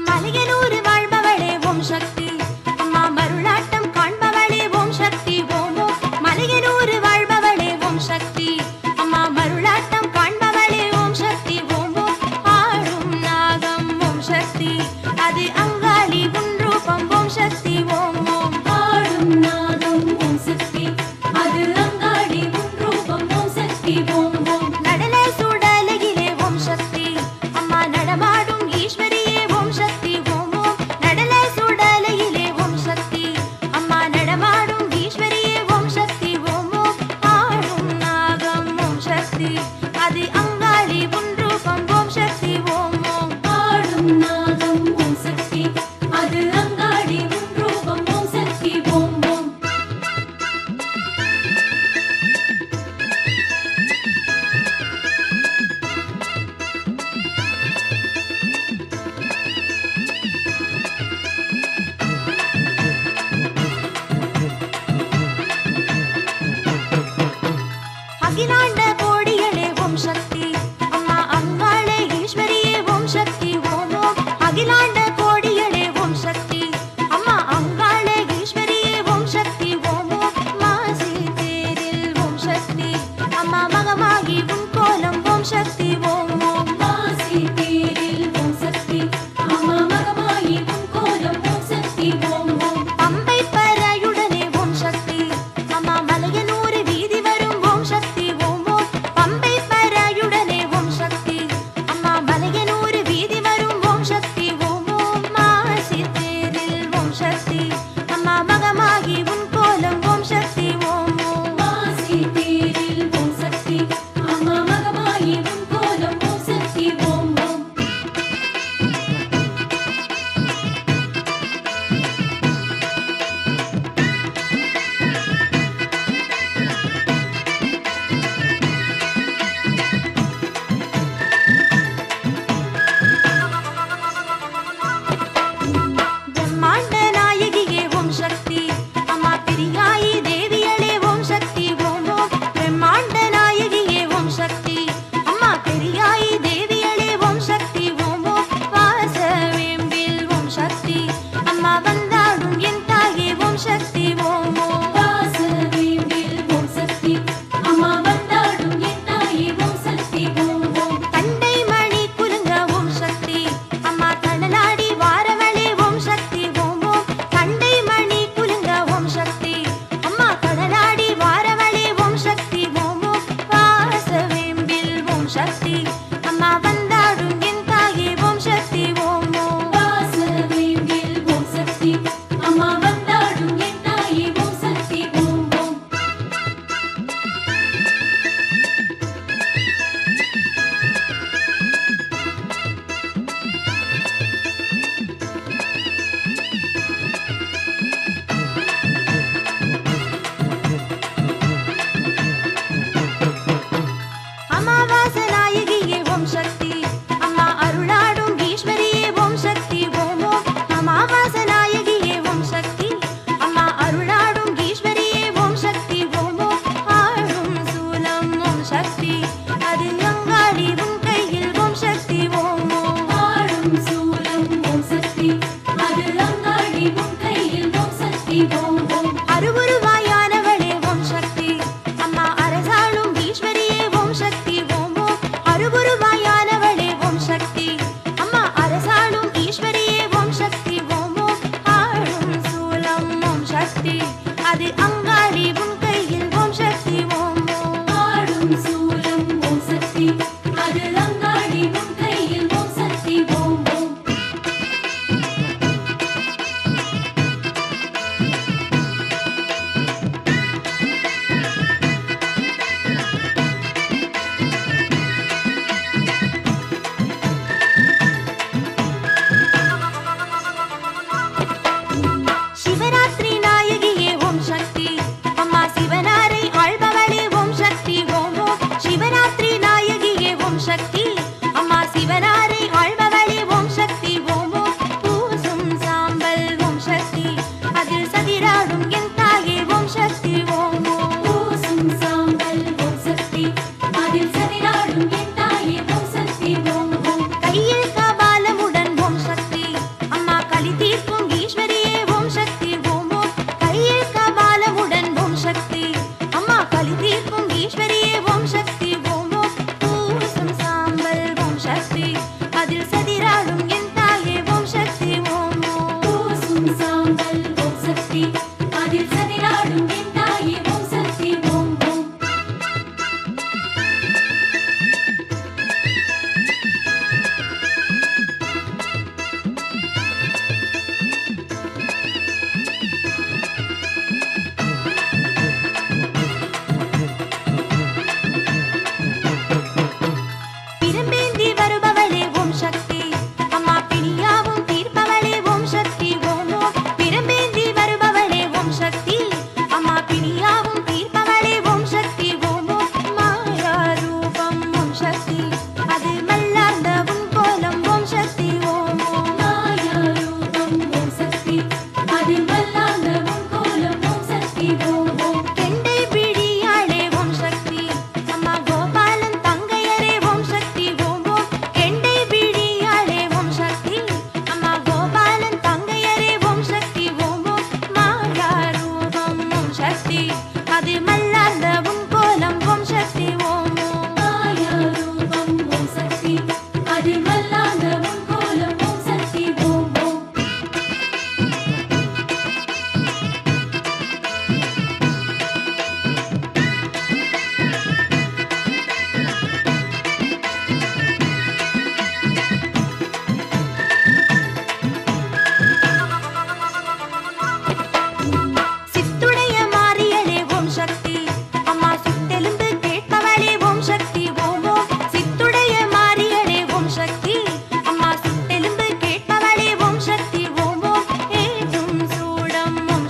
மலையனூர் வாழ்பவளே ஓம் சக்தி அம்மா மருளாட்டம் காண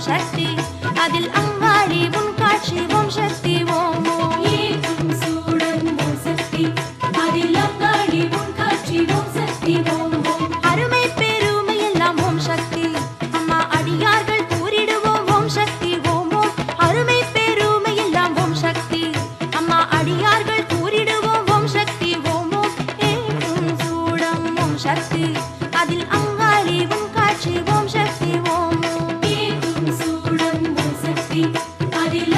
சக்தி அதில் அங்காளி உன் காட்சி ஓம் சக்தி ஓம் ஓம் ஏற்றும் சூடம் ஓம் சக்தி அதில் அங்காளி உன் காட்சி ஓம் சக்தி ஓம் ஓம் அருமை பெருமை எல்லாம் ஓம் சக்தி அம்மா அடியார்கள் கூறிடுவோம் ஓம் சக்தி ஓம் ஓம் அருமை பெருமை எல்லாம் ஓம் சக்தி அம்மா அடியார்கள் கூறிடுவோம் ஓம் சக்தி ஓம் ஓம் ஏற்றும் சூடம் ஓம் சக்தி அதில் அங்காளி உன் காட்சி ஓம் சக்தி ஓம் ஓம் ஏற்றும் சூடம் ஓம் சக்தி அதில்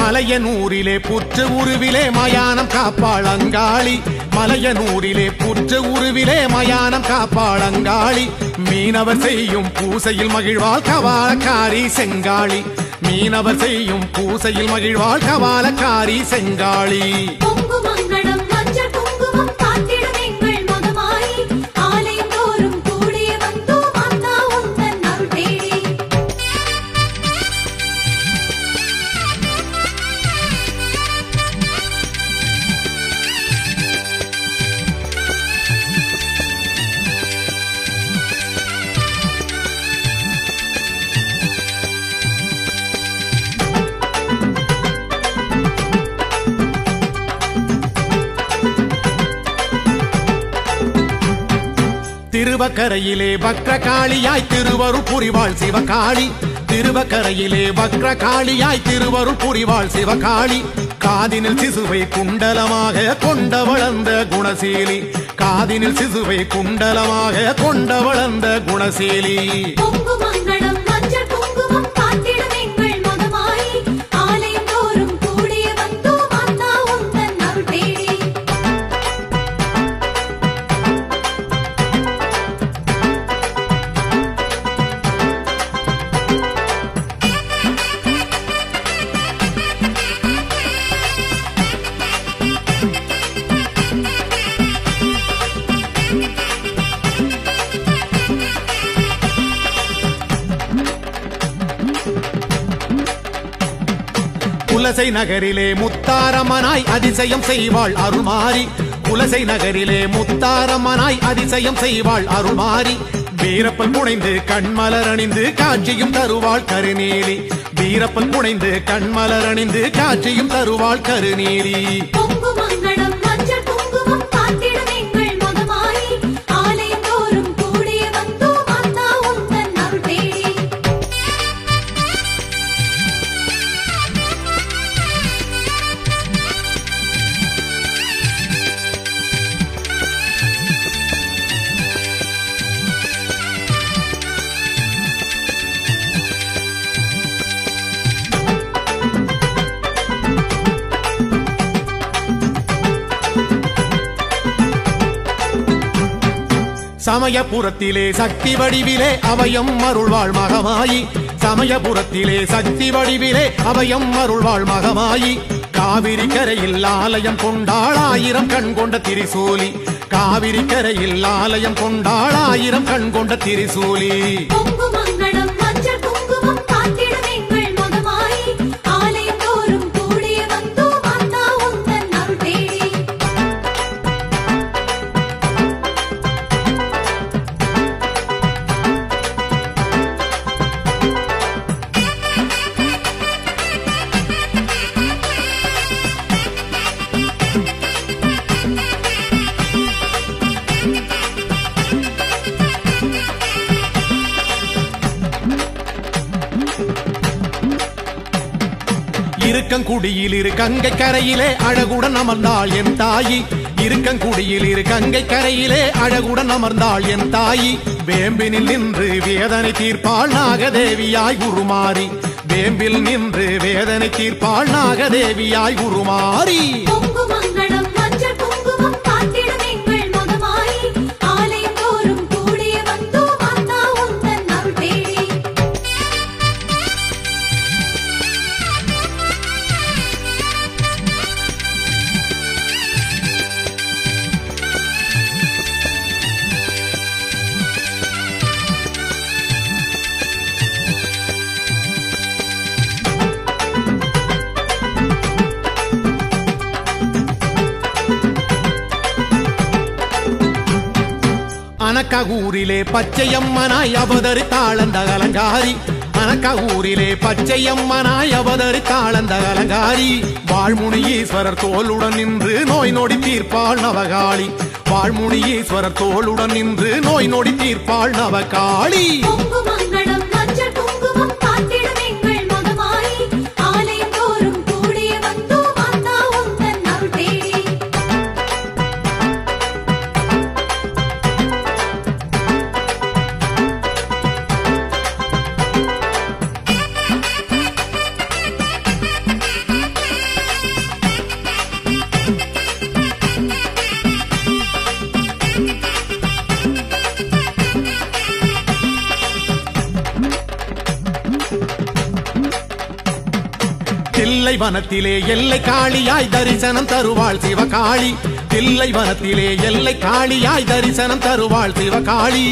மலையனூரிலே புற்று உருவிலே மயானம் காப்பாள் அங்காளி மலையனூரிலே புற்று உருவிலே மயானம் காப்பாள் அங்காளி மீனவர் செய்யும் பூசையில் மகிழ்வாள் கவாலக்காரி செங்காளி மீனவர் செய்யும் பூசையில் மகிழ்வாள் கவாலக்காரி செங்காளி பொங்கு மங்களம் மஞ்சள் குங்குமம் காத்திடும் எங்கள் மகமாயி ஆலயம் தோறும் கூடிய வந்தோம் அத்தா உந்தன் அருள் தேடி திருவக்கரையிலே வக்ரகாளியாய் திருவருள் புரிவாள் சிவகாளி திருவக்கரையிலே வக்ரகாளியாய் திருவருள் புரிவாள் சிவகாளி காதினில் சிசுவை குண்டலமாக கொண்ட வளர்ந்த குணசீலி காதினில் சிசுவை குண்டலமாக கொண்ட வளர்ந்த குணசீலி பொங்கு மங்களம் மஞ்சள் குங்குமம் காத்திடும் எங்கள் மகமாயி ஆலயம் தோறும் கூடிய வந்தோம் அத்தா உந்தன் அருள் தேடி குலசை நகரிலே முத்தாரம்மனாய் அதிசயம் செய்வாள் அருள்மாரி குலசை நகரிலே முத்தாரம்மனாய் அதிசயம் செய்வாள் அருள்மாரி வீரப்பன் புனைந்து கண்மலர் அணிந்து காட்சியும் தருவாள் கருநீலி வீரப்பன் புனைந்து கண்மலர் அணிந்து காட்சியும் தருவாள் கருநீலி பொங்கு மங்களம் மஞ்சள் குங்குமம் காத்திடும் எங்கள் மகமாயி ஆலயம் தோறும் கூடிய வந்தோம் அத்தா உந்தன் அருள் தேடி சமயபுரத்திலே சக்தி வடிவிலே அவையம் அருள்வாள் மகமாயி சமயபுரத்திலே சக்தி வடிவிலே அவையம் அருள்வாள் மகமாயி காவிரி கரையில் ஆலயம் கொண்டாள் ஆயிரம் கண் கொண்ட திரிசூலி காவிரி கரையில் ஆலயம் கொண்டாள் ஆயிரம் கண் கொண்ட திரிசூலி பொங்கு மங்களம் மஞ்சள் குங்குமம் காத்திடும் எங்கள் மகமாயி ஆலயம் தோறும் கூடிய வந்தோம் அத்தா உந்தன் அருள் தேடி இருக்கங்குடியில் இரு கங்கை கரையிலே அழகுடன் அமர்ந்தாள் என் தாயி இருக்கங்குடியில் இரு கங்கை கரையிலே அழகுடன் அமர்ந்தாள் என் தாயி வேம்பினில் நின்று வேதனை தீர்ப்பாள் நாகதேவியாய் உருமாறி வேம்பில் நின்று வேதனை தீர்ப்பாள் நாகதேவியாய் உருமாறி பொங்கு மங்களம் மஞ்சள் குங்குமம் காத்திடும் எங்கள் மகமாயி ஆலயம் தோறும் கூடிய வந்தோம் அத்தா உந்தன் அருள் தேடி அனக்ககூரிலே பச்சையம்மனாய் அவதரித்தாள் அந்த அலங்காரி அனக்ககூரிலே பச்சையம்மனாய் அவதரித்தாள் அந்த அலங்காரி வாழ்முனி ஈஸ்வரர் தோளுடன் நின்று நோய் நொடி தீர்ப்பாள் நவகாளி வாழ்முனி ஈஸ்வரர் தோளுடன் நின்று நோய் நொடி தீர்ப்பாள் நவகாளி பொங்கு மங்களம் மஞ்சள் குங்குமம் காத்திடும் எங்கள் மகமாயி ஆலயம் தோறும் கூடிய வந்தோம் அத்தா உந்தன் அருள் தேடி தில்லைவனத்திலே எல்லை காளியாய் தரிசனம் தருவாள் சிவகாளி. தில்லைவனத்திலே எல்லை காளியாய் தரிசனம் தருவாள் சிவகாளி.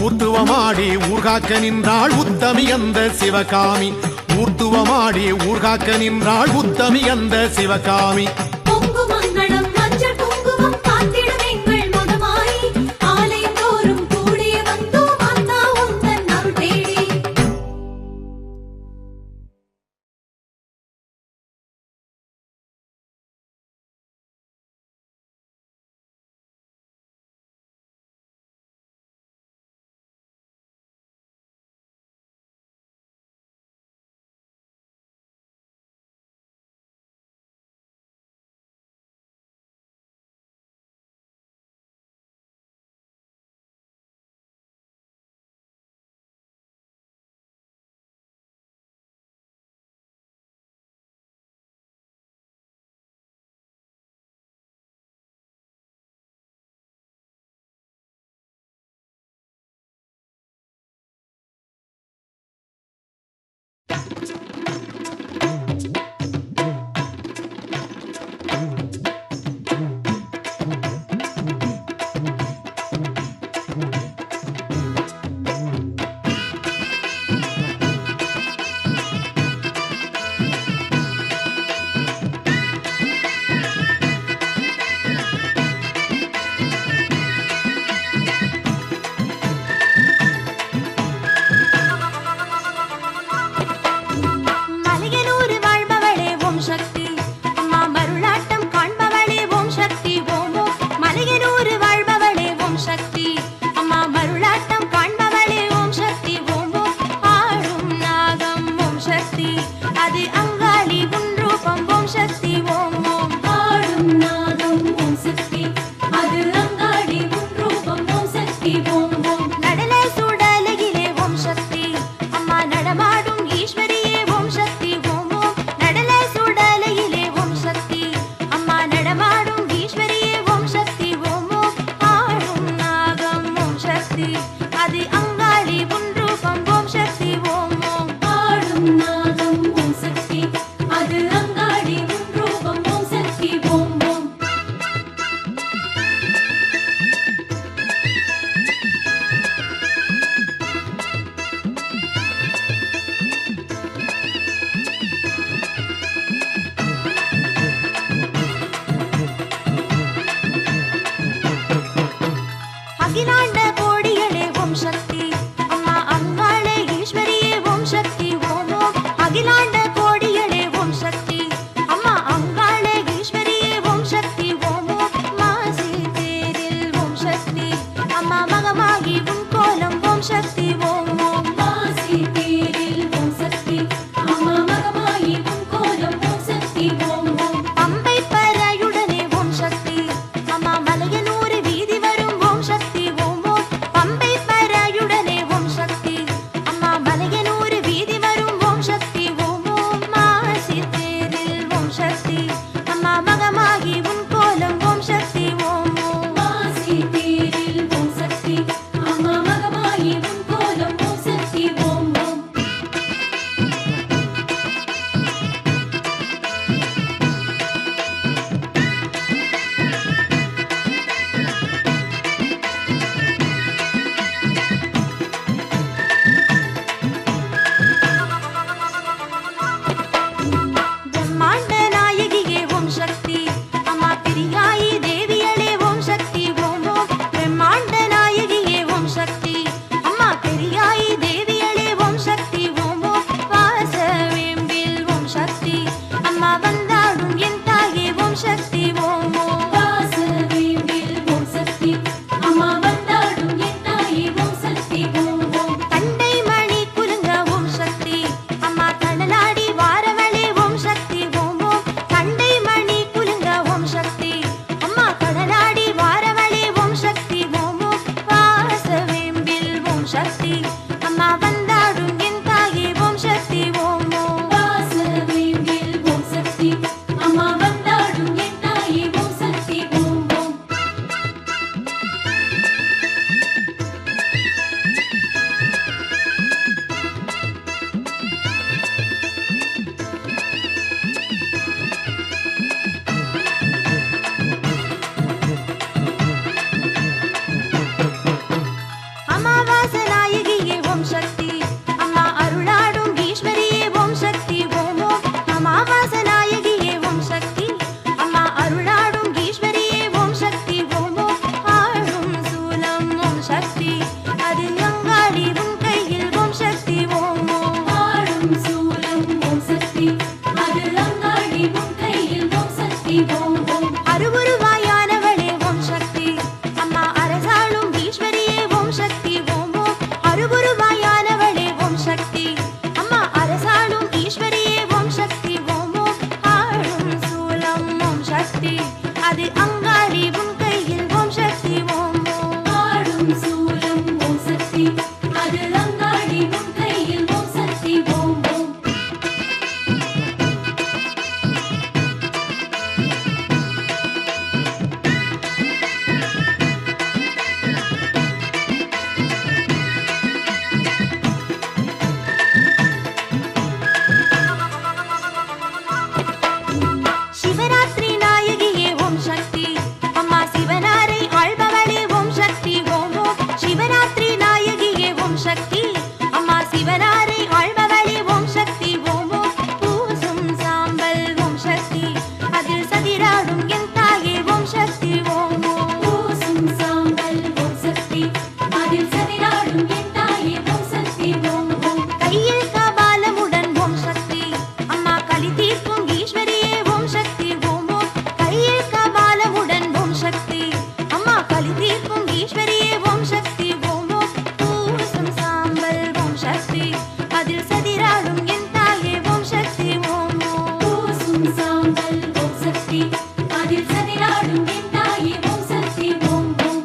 ஊர்த்துவமாடி ஊர்காக்க நின்றாள் உத்தமி அந்த சிவகாமி. ஊர்த்துவமாடி ஊர்காக்க நின்றாள் உத்தமி அந்த சிவகாமி. பொங்கு மங்களம் மஞ்சள் குங்குமம் காத்திடும் எங்கள் மகமாயி. ஆலயம் தோறும் கூடிய வந்தோம் அத்தா உந்தன் அருள் தேடி. சக்தி அம்மா சிவனாரை ஆழ்பவளே ஓம் சக்தி ஓம் ஓம் பூசும் சாம்பல் ஓம் சக்தி அதில் சதிராடும் என் தாயே ஓம் சக்தி ஓம் ஓம் பூசும் சாம்பல் ஓம் சக்தி அதில் சதிராடும் என் தாயே ஓம் சக்தி ஓம் ஓம் கையில் கபாலமுடன் ஓம் சக்தி அம்மா கலி தீர்க்கும் ஈஸ்வரியே ஓம் சக்தி ஓம் ஓம் கையில் கபாலமுடன் ஓம் சக்தி அம்மா கலி தீர்க்கும் ஈஸ்வரியே ஓம் சக்தி ஓம் ஓம் பூசும் சாம்பல் ஓம் சக்தி அதில் சதிராடும் என் தாயே ஓம் சக்தி ஓம் ஓம் பூசும் சாம்பல் ஓம் சக்தி அதில் சதிராடும் என் தாயே ஓம் சக்தி ஓம் ஓம்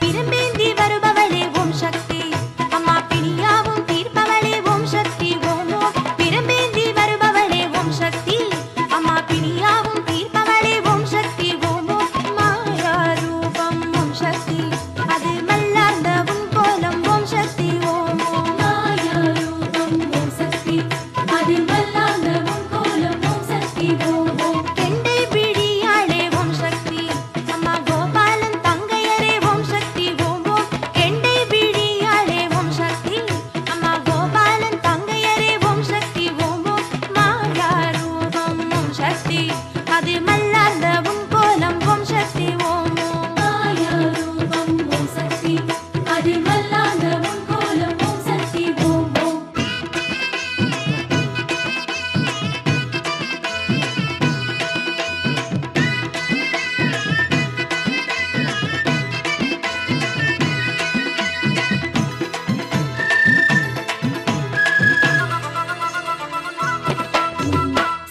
பிரம்பேந்தி வருபவளே ஓம் சக்தி அம்மா பிணியாவும் தீர்ப்பவளே ஓம் சக்தி ஓம் ஓம் பிரம்பேந்தி வருபவளே ஓம் சக்தி அம்மா பிணியாவும் தீர்ப்பவளே ஓம் சக்தி ஓம் ஓம் மாயா ரூபம் ஓம் சக்தி அது மல்லார்ந்த உன் கோலம் ஓம் சக்தி ஓம் ஓம் மாயா ரூபம் ஓம் சக்தி அதில் வல்லார்ந்த உன் கோலம் ஓம் சக்தி ஓம் ஓம் கெண்டை பிடியாளே ஓம் சக்தி அம்மா கோபாலன் தங்கையரே ஓம் சக்தி ஓம் ஓம் கெண்டை பிடியாளே ஓம் சக்தி அம்மா கோபாலன் தங்கையரே ஓம் சக்தி ஓம் ஓம் மாயா ரூபம் ஓம் சக்தி அது மல்லார்ந்த உன் கோலம் ஓம் சக்தி ஓம் ஓம் மாயா ரூபம் ஓம் சக்தி அதில் வல்லார்ந்த உன் கோலம் ஓம் சக்தி ஓம் ஓம்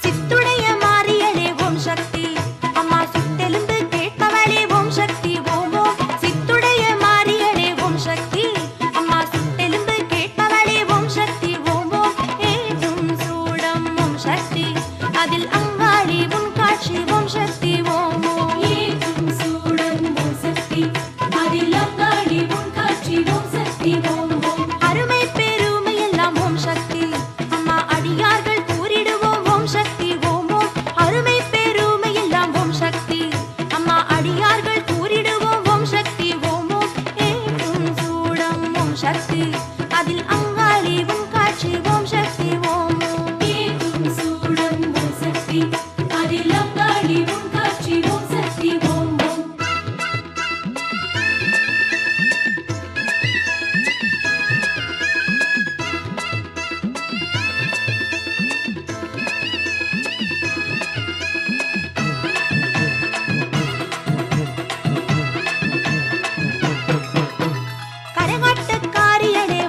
சித்துடைய மாரியளே ஓம் சக்தி அம்மா சுட்டெலும்பு கேட்பவளே ஓம் சக்தி ஓம் ஓம் சித்துடைய மாரியளே ஓம் சக்தி அம்மா சுட்டெலும்பு கேட்பவளே ஓம் சக்தி ஓம் ஓம் ஏதும் சூடம் ஓம் சக்தி அதில் அங்காளி உன் காட்சி ஓம் சக்தி ஓம் ஓம் ஏற்றும் சூடம் ஓம் சக்தி அதில் அங்காடி உன் காட்சி ஓம் சக்தி ஓம் ஓம் அருமை பெருமை எல்லாம் ஓம் சக்தி அம்மா அடியார்கள் கூறிடுவோம் ஓம் சக்தி ஓம் ஓம் அருமை பெருமை எல்லாம் ஓம் சக்தி அம்மா அடியார்கள் கூறிடுவோம் ஓம் சக்தி ஓம் ஓம் ஏற்றும் சூடம் ஓம் சக்தி அதில் அங்காளி உன் காட்சி ஓம் சக்தி ஓம் ஓம் ஏற்றும் சூடம் ஓம் சக்தி அதில் அங்காடி உன் காட்சி ஓம் சக்தி ஓம் ஓம் கரகாட்டக்காரியளே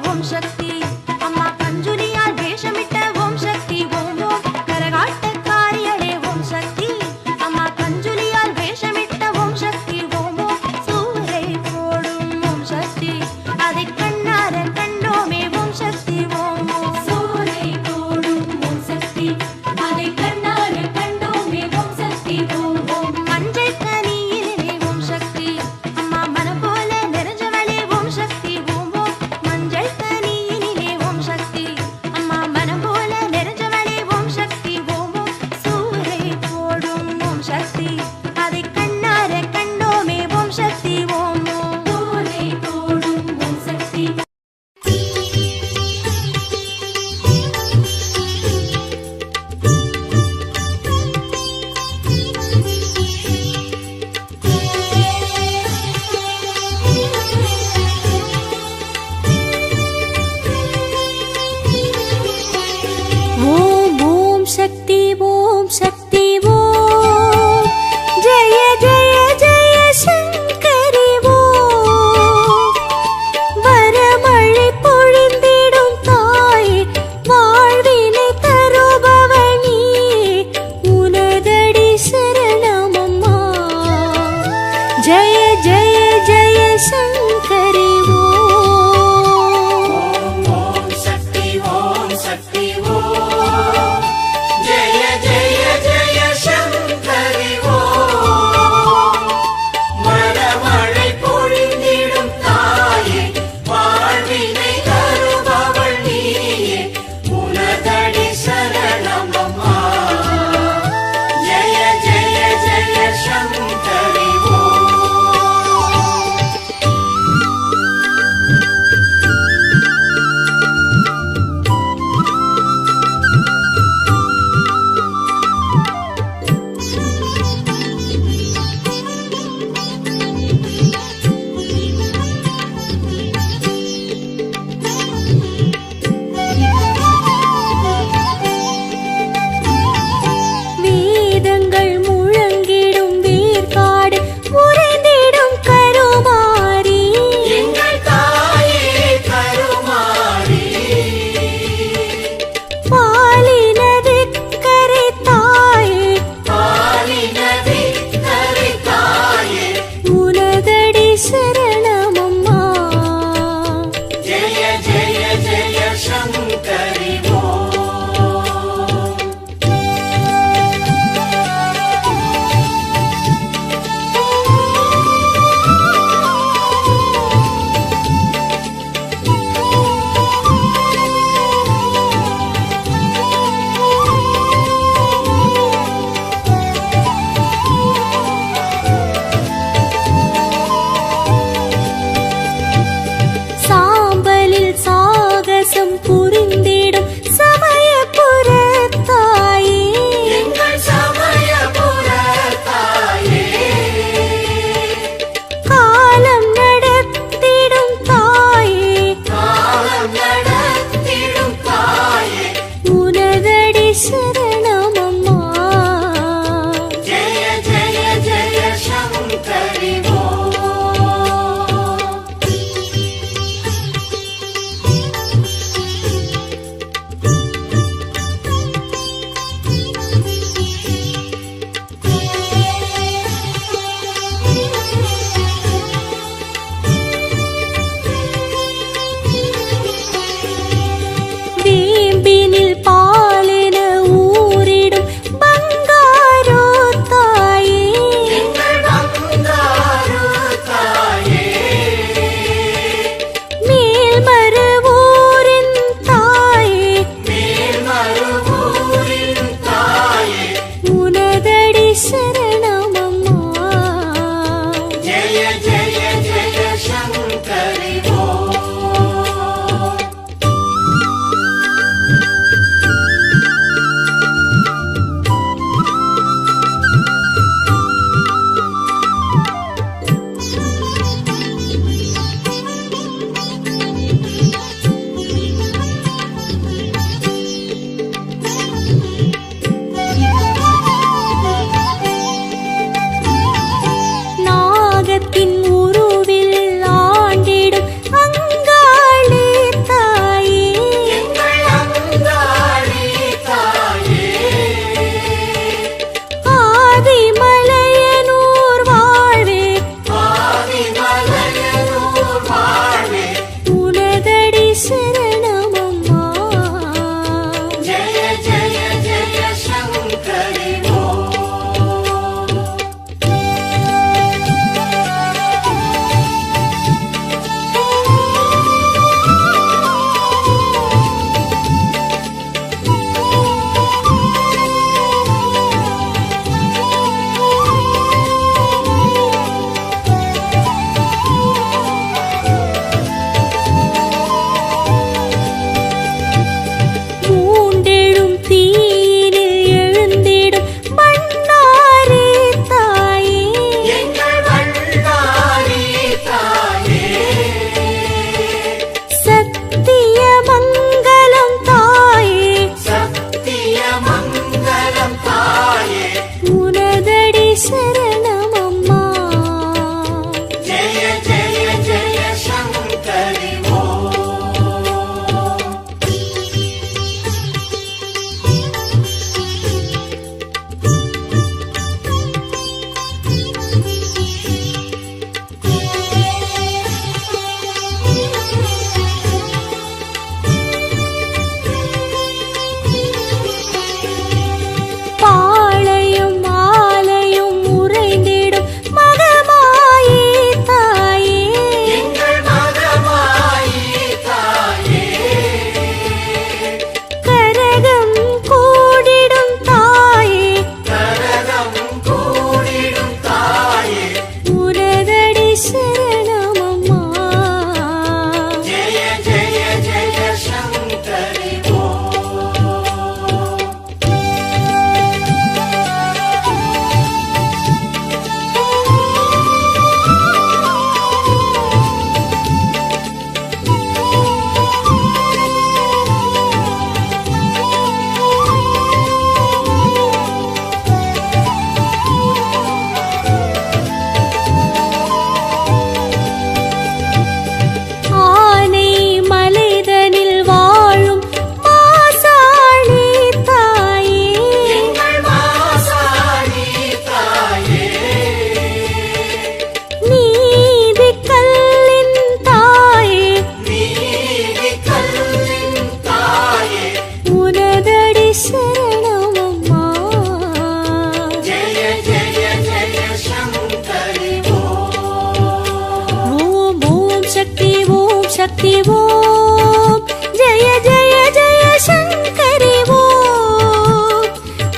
சக்தி ஓம் ஜெய ஜெய ஜெய சங்கரி ஓம்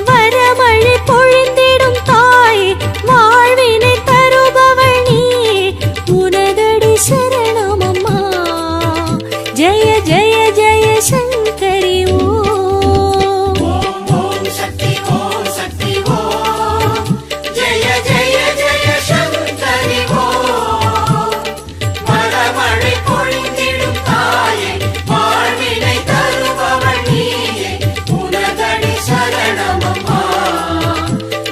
வரமழை பொழிந்திடும் தாயே வாழ்வினை தருபவள் நீயே உனதடி சரணம் அம்மா ஜெய ஜெய ஜெய சங்கரி ஓம் ஓம் சக்தி ஓம் ஜெய ஜெய ஜெய சங்கரி ஓம் மரமழை பொழிந்திடும் தாயே வாழ்வினை தருபவள் நீயே உனதடி சரணமம்மா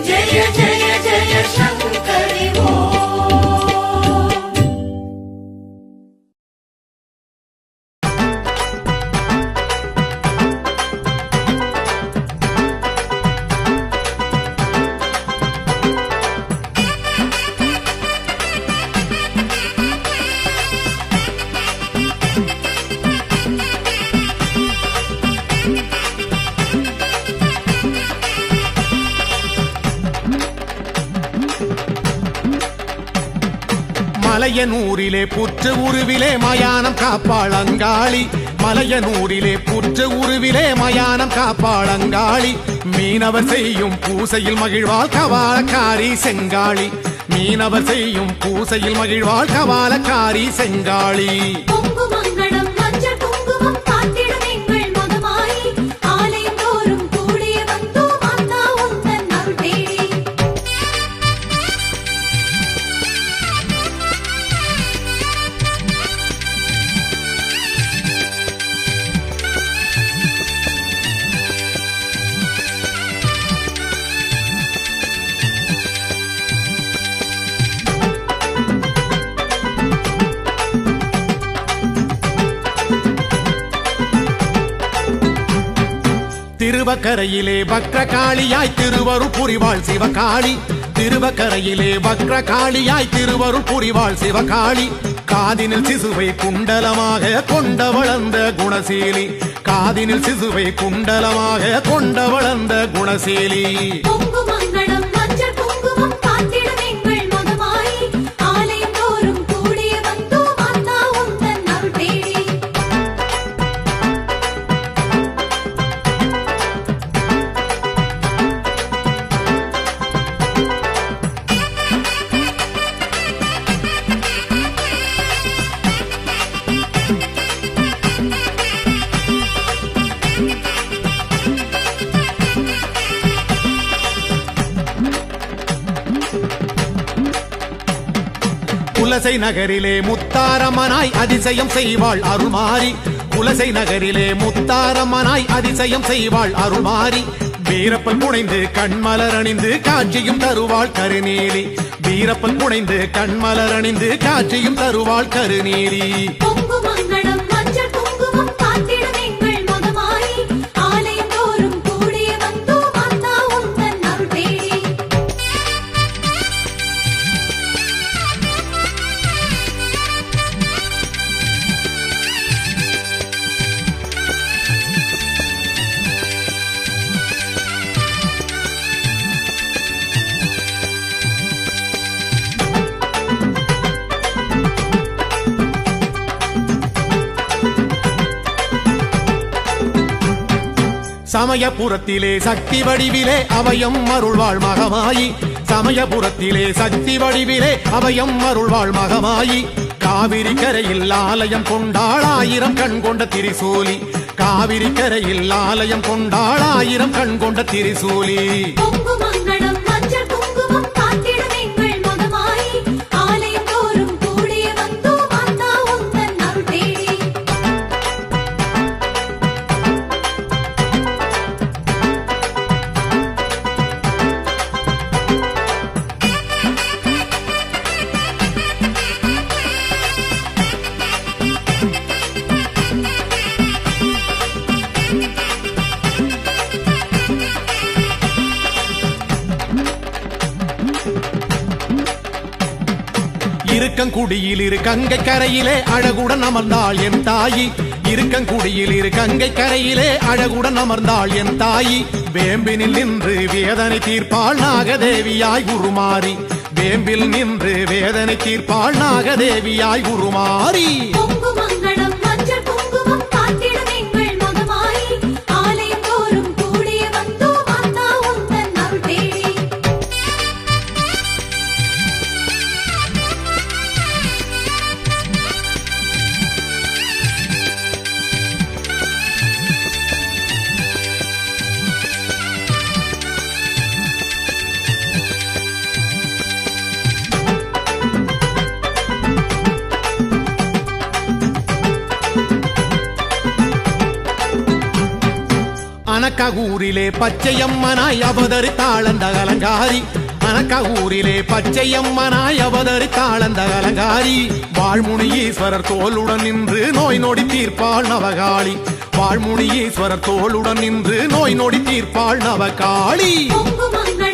ஜெய ஜெய ஜெய சங்கரி ஓம் மலையனூரிலே புற்று உருவிலே மயானம் காப்பாளங்காளி மலையனூரிலே புற்று உருவிலே மயானம் காப்பாளங்காளி மீனவர் செய்யும் பூசையில் மகிழ்வாள் கவாலக்காரி செங்காளி மீனவர் செய்யும் பூசையில் மகிழ்வாள் கவாலக்காரி செங்காளி பொங்கு மங்களம் மஞ்சள் குங்குமம் காத்திடும் எங்கள் மகமாயி ஆலயம் தோறும் கூடிய வந்தோம் மாதா உந்தன் அருள் தேடி திருவக்கரையிலே வக்ரகாளியாய் திருவருள் புரிவாள் சிவகாளி திருவக்கரையிலே வக்ரகாளியாய் திருவருள் புரிவாள் சிவகாளி காதினில் சிசுவை குண்டலமாக கொண்ட வளர்ந்த குணசீலி காதினில் சிசுவை குண்டலமாக கொண்ட வளர்ந்த குணசீலி பொங்கு மங்களம் மஞ்சள் குங்குமம் காத்திடும் எங்கள் மகமாயி ஆலயம் தோறும் கூடிய வந்தோம் மாதா உந்தன் அருள் தேடி குலசை நகரிலே முத்தாரம்மனாய் அதிசயம் செய்வாள் அருள்மாரி குலசை நகரிலே முத்தாரம்மனாய் அதிசயம் செய்வாள் அருள்மாரி வீரப்பன் புனைந்து கண்மலர் அணிந்து காட்சியும் தருவாள் கருநீலி வீரப்பன் புனைந்து கண்மலர் அணிந்து காட்சியும் தருவாள் கருநீலி பொங்கு மங்களம் மஞ்சள் குங்குமம் காத்திடும் எங்கள் மகமாயி ஆலயம் தோறும் கூடிய வந்தோம் மாதா உந்தன் அருள் தேடி சமயபுரத்திலே சக்தி வடிவிலே அவையம் அருள்வாள் மகமாயி சமயபுரத்திலே சக்தி வடிவிலே அவையம் அருள்வாள் மகமாயி காவிரி கரையில் ஆலயம் கொண்டாள் ஆயிரம் கண் கொண்ட திரிசூலி காவிரி கரையில் ஆலயம் கொண்டாள் ஆயிரம் கண் கொண்ட திரிசூலி பொங்கு மங்களம் மஞ்சள் குங்குமம் காத்திடும் எங்கள் மகமாயி ஆலயம் தோறும் கூடிய வந்தோம் மாதா உந்தன் அருள் தேடி இருக்கங்குடியில் இரு கங்கை கரையிலே அழகுடன் அமர்ந்தாள் என் தாயி இருக்கங்குடியில் இரு கங்கை கரையிலே அழகுடன் அமர்ந்தாள் என் தாயி வேம்பினில் நின்று வேதனை தீர்ப்பாள் நாகதேவியாய் உருமாறி வேம்பில் நின்று வேதனை தீர்ப்பாள் நாகதேவியாய் உருமாறி பொங்கு மங்களம் அனக்ககூரிலே பச்சையம்மனாய் அவதரித்தாள் அந்த அலங்காரி அனக்ககூரிலே பச்சையம்மனாய் அவதரித்தாள் அந்த அலங்காரி வாழ்முனியீஸ்வரர் தோளுடன் நின்று நோய் நொடி தீர்ப்பாள் நவகாளி வாழ்முனியீஸ்வரர் தோளுடன் நின்று நோய் நொடி தீர்ப்பாள் நவகாளி பொங்கு மங்கள